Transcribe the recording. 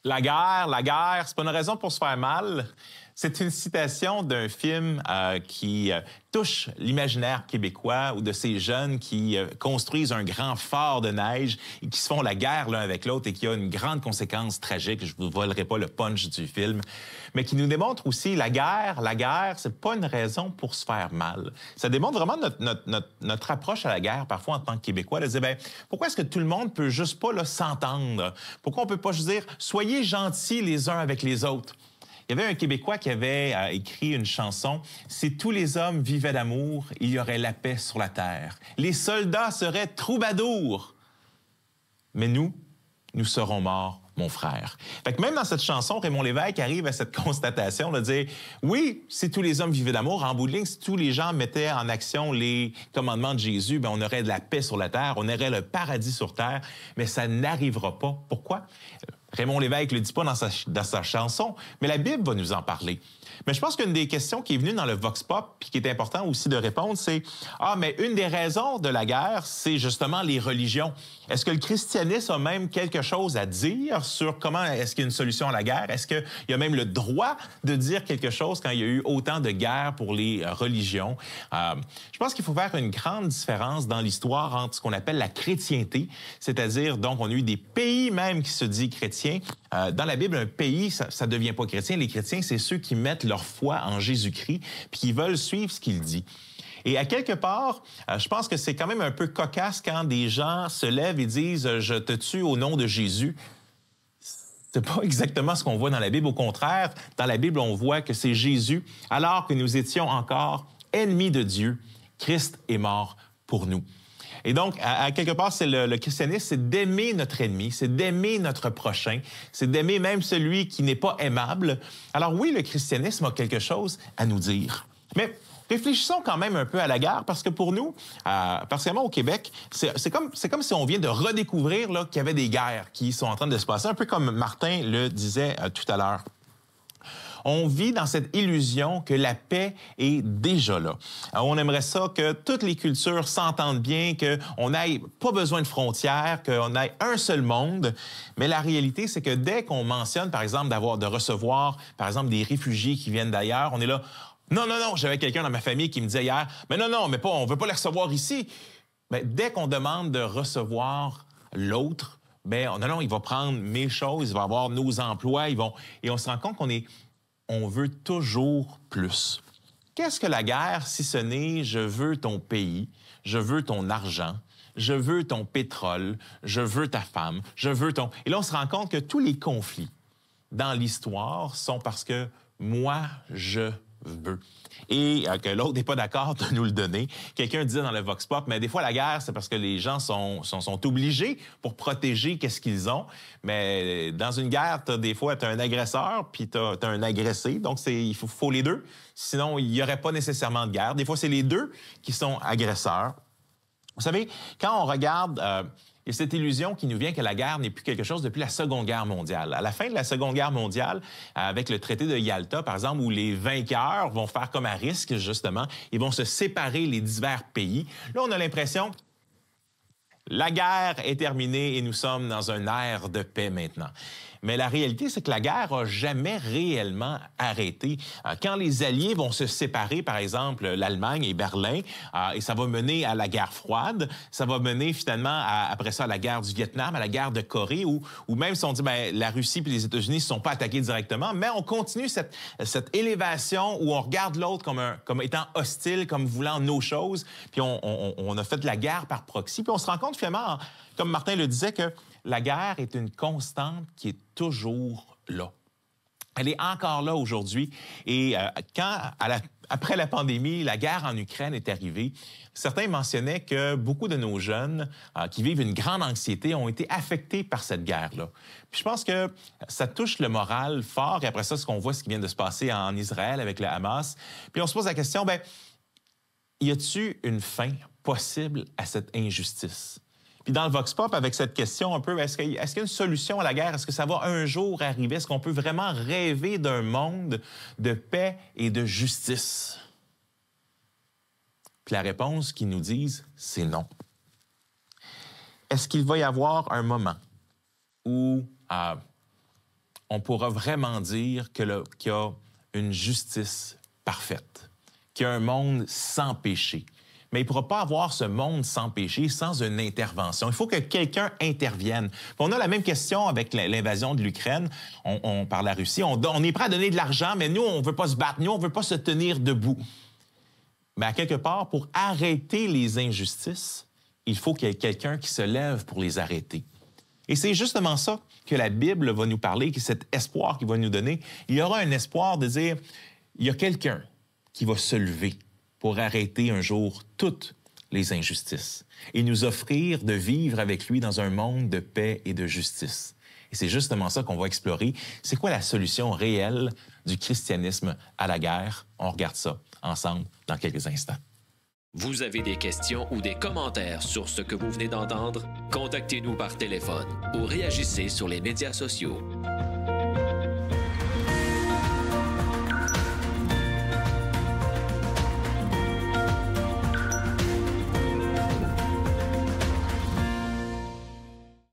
La guerre, c'est pas une raison pour se faire mal. C'est une citation d'un film qui touche l'imaginaire québécois ou de ces jeunes qui construisent un grand fort de neige et qui se font la guerre l'un avec l'autre et qui a une grande conséquence tragique. Je vous volerai pas le punch du film, mais qui nous démontre aussi la guerre, c'est pas une raison pour se faire mal. Ça démontre vraiment notre approche à la guerre, parfois en tant que Québécois, de dire, ben, pourquoi est-ce que tout le monde peut juste pas s'entendre? Pourquoi on peut pas juste dire, soyez gentils les uns avec les autres? Il y avait un Québécois qui avait écrit une chanson. « Si tous les hommes vivaient d'amour, il y aurait la paix sur la terre. Les soldats seraient troubadours. Mais nous serons morts, mon frère. » Fait que même dans cette chanson, Raymond Lévesque arrive à cette constatation de dire « Oui, si tous les hommes vivaient d'amour, en bout de ligne, si tous les gens mettaient en action les commandements de Jésus, bien, on aurait de la paix sur la terre, on aurait le paradis sur terre, mais ça n'arrivera pas. Pourquoi? » Raymond Lévesque ne le dit pas dans sa chanson, mais la Bible va nous en parler. Mais je pense qu'une des questions qui est venue dans le Vox Pop, puis qui est important aussi de répondre, c'est « Ah, mais une des raisons de la guerre, c'est justement les religions. Est-ce que le christianisme a même quelque chose à dire sur comment est-ce qu'il y a une solution à la guerre? Est-ce qu'il y a même le droit de dire quelque chose quand il y a eu autant de guerres pour les religions? » Je pense qu'il faut faire une grande différence dans l'histoire entre ce qu'on appelle la chrétienté, c'est-à-dire, donc, on a eu des pays même qui se disent chrétiens. Dans la Bible, un pays, ça ne devient pas chrétien. Les chrétiens, c'est ceux qui mettent leur foi en Jésus-Christ puis qui veulent suivre ce qu'il dit. Et à quelque part, je pense que c'est quand même un peu cocasse quand des gens se lèvent et disent « Je te tue au nom de Jésus ». C'est pas exactement ce qu'on voit dans la Bible. Au contraire, dans la Bible, on voit que c'est Jésus, alors que nous étions encore ennemis de Dieu, Christ est mort pour nous. Et donc, à quelque part, c'est le christianisme, c'est d'aimer notre ennemi, c'est d'aimer notre prochain, c'est d'aimer même celui qui n'est pas aimable. Alors oui, le christianisme a quelque chose à nous dire. Mais réfléchissons quand même un peu à la guerre, parce que pour nous, particulièrement au Québec, c'est comme si on vient de redécouvrir qu'il y avait des guerres qui sont en train de se passer, un peu comme Martin le disait tout à l'heure. On vit dans cette illusion que la paix est déjà là. On aimerait ça que toutes les cultures s'entendent bien, qu'on n'ait pas besoin de frontières, qu'on ait un seul monde. Mais la réalité, c'est que dès qu'on mentionne, par exemple, de recevoir, par exemple, des réfugiés qui viennent d'ailleurs, on est là, non, j'avais quelqu'un dans ma famille qui me disait hier, mais non, on veut pas les recevoir ici. Mais dès qu'on demande de recevoir l'autre, ben non, il va prendre mes choses, il va avoir nos emplois, et on se rend compte on veut toujours plus. Qu'est-ce que la guerre si ce n'est « je veux ton pays, je veux ton argent, je veux ton pétrole, je veux ta femme, je veux ton... » Et là, on se rend compte que tous les conflits dans l'histoire sont parce que moi, je veux. Et que l'autre n'est pas d'accord de nous le donner. Quelqu'un disait dans le Vox Pop, mais des fois, la guerre, c'est parce que les gens sont obligés pour protéger qu'est-ce qu'ils ont. Mais dans une guerre, des fois, tu as un agresseur, puis tu as un agressé. Donc, il faut les deux. Sinon, il n'y aurait pas nécessairement de guerre. Des fois, c'est les deux qui sont agresseurs. Vous savez, quand on regarde... il y a cette illusion qui nous vient que la guerre n'est plus quelque chose depuis la Seconde Guerre mondiale. À la fin de la Seconde Guerre mondiale, avec le traité de Yalta, par exemple, où les vainqueurs vont faire comme à risque, justement, ils vont se séparer les divers pays. Là, on a l'impression la guerre est terminée et nous sommes dans un ère de paix maintenant. Mais la réalité, c'est que la guerre n'a jamais réellement arrêté. Quand les Alliés vont se séparer, par exemple, l'Allemagne et Berlin, et ça va mener à la guerre froide, ça va mener finalement, après ça, à la guerre du Vietnam, à la guerre de Corée, ou même si on dit ben, la Russie et les États-Unis ne se sont pas attaqués directement, mais on continue cette élévation où on regarde l'autre comme étant hostile, comme voulant nos choses, puis on a fait de la guerre par proxy, puis on se rend compte finalement, comme Martin le disait, que la guerre est une constante qui est toujours là. Elle est encore là aujourd'hui. Et après la pandémie, la guerre en Ukraine est arrivée, certains mentionnaient que beaucoup de nos jeunes qui vivent une grande anxiété ont été affectés par cette guerre-là. Puis je pense que ça touche le moral fort. Et après ça, ce qui vient de se passer en Israël avec le Hamas. Puis on se pose la question, ben, y a-t-il une fin possible à cette injustice? Puis dans le Vox Pop, avec cette question un peu, est-ce qu'il y a une solution à la guerre? Est-ce que ça va un jour arriver? Est-ce qu'on peut vraiment rêver d'un monde de paix et de justice? Puis la réponse qu'ils nous disent, c'est non. Est-ce qu'il va y avoir un moment où on pourra vraiment dire qu'il y a une justice parfaite, qu'il y a un monde sans péché. Mais il ne pourra pas avoir ce monde sans péché sans une intervention. Il faut que quelqu'un intervienne. Puis on a la même question avec l'invasion de l'Ukraine par la Russie. On est prêt à donner de l'argent, mais nous, on ne veut pas se battre. Nous, on ne veut pas se tenir debout. Mais à quelque part, pour arrêter les injustices, il faut qu'il y ait quelqu'un qui se lève pour les arrêter. Et c'est justement ça que la Bible va nous parler, que cet espoir qu'il va nous donner. Il y aura un espoir de dire, il y a quelqu'un qui va se lever pour arrêter un jour toutes les injustices et nous offrir de vivre avec lui dans un monde de paix et de justice. Et c'est justement ça qu'on va explorer. C'est quoi la solution réelle du christianisme à la guerre? On regarde ça ensemble dans quelques instants. Vous avez des questions ou des commentaires sur ce que vous venez d'entendre? Contactez-nous par téléphone ou réagissez sur les médias sociaux.